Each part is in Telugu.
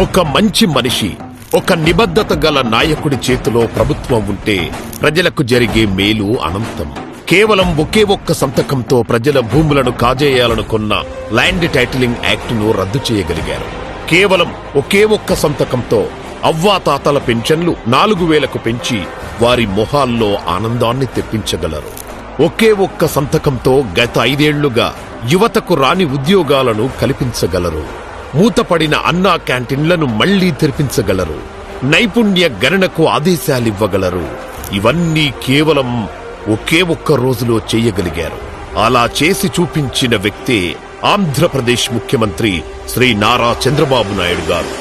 ఒక మంచి మనిషి, ఒక నిబద్ధత గల నాయకుడి చేతిలో ప్రభుత్వం ఉంటే ప్రజలకు జరిగే మేలు అనంతం. కేవలం ఒకే ఒక్క సంతకంతో ప్రజల భూములను కాజేయాలనుకున్న ల్యాండ్ టైటిలింగ్ యాక్టును రద్దు చేయగలిగారు. కేవలం ఒకే ఒక్క సంతకంతో అవ్వాతాతల పెన్షన్లు 4,000కు పెంచి వారి మొహాల్లో ఆనందాన్ని తెప్పించగలరు. ఒకే ఒక్క సంతకంతో గత 5 ఏళ్లుగా యువతకు రాని ఉద్యోగాలను కల్పించగలరు. మూతపడిన అన్నా క్యాంటీన్లను మళ్లీ తెరిపించగలరు. నైపుణ్య గణనకు ఆదేశాలివ్వగలరు. ఇవన్నీ కేవలం ఒకే ఒక్క రోజులో చేయగలిగారు. అలా చేసి చూపించిన వ్యక్తే ఆంధ్రప్రదేశ్ ముఖ్యమంత్రి శ్రీ నారా చంద్రబాబు నాయుడు గారు.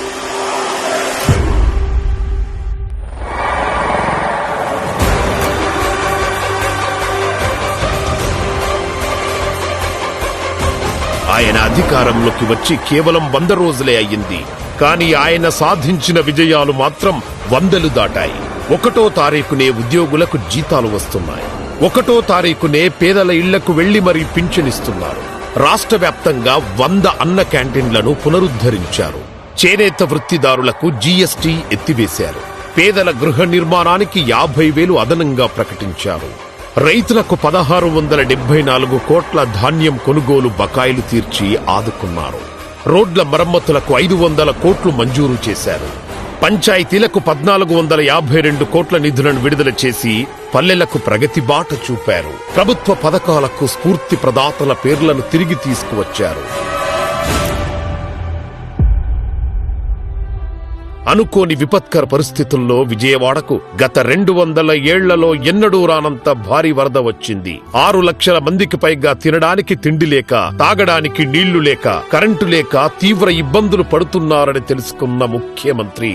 ఆయన అధికారంలోకి వచ్చి కేవలం 100 రోజులే అయ్యింది. కానీ ఆయన సాధించిన విజయాలు మాత్రం 100లు దాటాయి. 1వ తారీఖునే ఉద్యోగులకు జీతాలు వస్తున్నాయి. 1వ తారీఖునే పేదల ఇళ్లకు వెళ్లి మరీ పింఛనిస్తున్నారు. రాష్ట్ర వ్యాప్తంగా 100 అన్న క్యాంటీన్లను పునరుద్ధరించారు. చేనేత వృత్తిదారులకు జీఎస్టీ ఎత్తివేశారు. పేదల గృహ నిర్మాణానికి 50,000 అదనంగా ప్రకటించారు. రైతులకు 1,674 కోట్ల ధాన్యం కొనుగోలు బకాయిలు తీర్చి ఆదుకున్నారు. రోడ్ల మరమ్మతులకు 500 కోట్లు మంజూరు చేశారు. పంచాయతీలకు 1,452 కోట్ల నిధులను విడుదల చేసి పల్లెలకు ప్రగతి బాట చూపారు. ప్రభుత్వ పథకాలకు స్ఫూర్తి ప్రదాతల పేర్లను తిరిగి తీసుకువచ్చారు. అనుకోని విపత్కర పరిస్థితుల్లో విజయవాడకు గత 200 ఏళ్లలో ఎన్నడూ రానంత భారీ వరద వచ్చింది. 6 లక్షల మందికి పైగా తినడానికి తిండి లేక, తాగడానికి నీళ్లు లేక, కరెంటు లేక తీవ్ర ఇబ్బందులు పడుతున్నారని తెలుసుకున్న ముఖ్యమంత్రి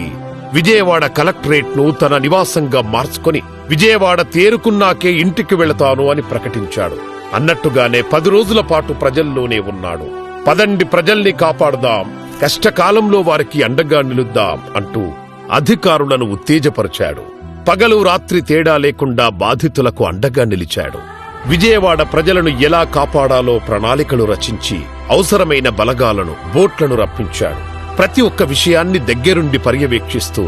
విజయవాడ కలెక్టరేట్ ను తన నివాసంగా మార్చుకొని విజయవాడ తేరుకున్నాకే ఇంటికి వెళతాను అని ప్రకటించాడు. అన్నట్టుగానే 10 రోజుల పాటు ప్రజల్లోనే ఉన్నాడు. పదండి ప్రజల్ని కాపాడుదాం, కష్టకాలంలో వారికి అండగా నిలుద్దాం అంటూ అధికారులను ఉత్తేజపరిచాడు. పగలు రాత్రి తేడా లేకుండా బాధితులకు అండగా నిలిచాడు. విజయవాడ ప్రజలను ఎలా కాపాడాలో ప్రణాళికలు రచించి అవసరమైన బలగాలను, బోట్లను రప్పించాడు. ప్రతి ఒక్క విషయాన్ని దగ్గరుండి పర్యవేక్షిస్తూ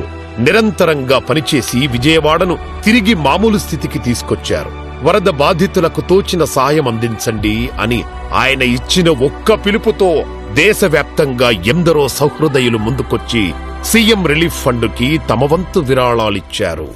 నిరంతరంగా పనిచేసి విజయవాడను తిరిగి మామూలు స్థితికి తీసుకొచ్చారు. వరద బాధితులకు తోచిన సాయం అందించండి అని ఆయన ఇచ్చిన ఒక్క పిలుపుతో దేశవ్యాప్తంగా ఎందరో సహృదయులు ముందుకొచ్చి సీఎం రిలీఫ్ ఫండ్కి తమ వంతు విరాళాలిచ్చారు.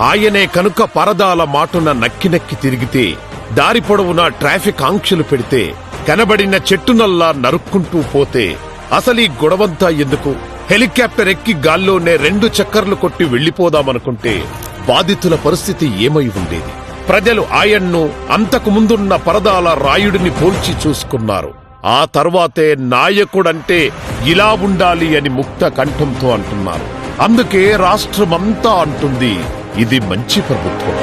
ఆయనే కనుక పరదాల మాటున నక్కి తిరిగితే, దారి పొడవునా ట్రాఫిక్ ఆంక్షలు పెడితే, కనబడిన చెట్టునల్లా నరుక్కుంటూ పోతే అసలీ గొడవంతా ఎందుకు? హెలికాప్టర్ ఎక్కి గాల్లోనే 2 చక్కర్లు కొట్టి వెళ్లిపోదామనుకుంటే బాధితుల పరిస్థితి ఏమై ఉండేది? ప్రజలు ఆయన్ను అంతకు ముందున్న పరదాల రాయుడిని పోల్చి చూసుకున్నారు. ఆ తర్వాతే నాయకుడంటే ఇలా ఉండాలి అని ముక్త కంఠంతో అంటున్నారు. అందుకే రాష్ట్రమంతా అంటుంది, ఇది మంచి ప్రభుత్వం.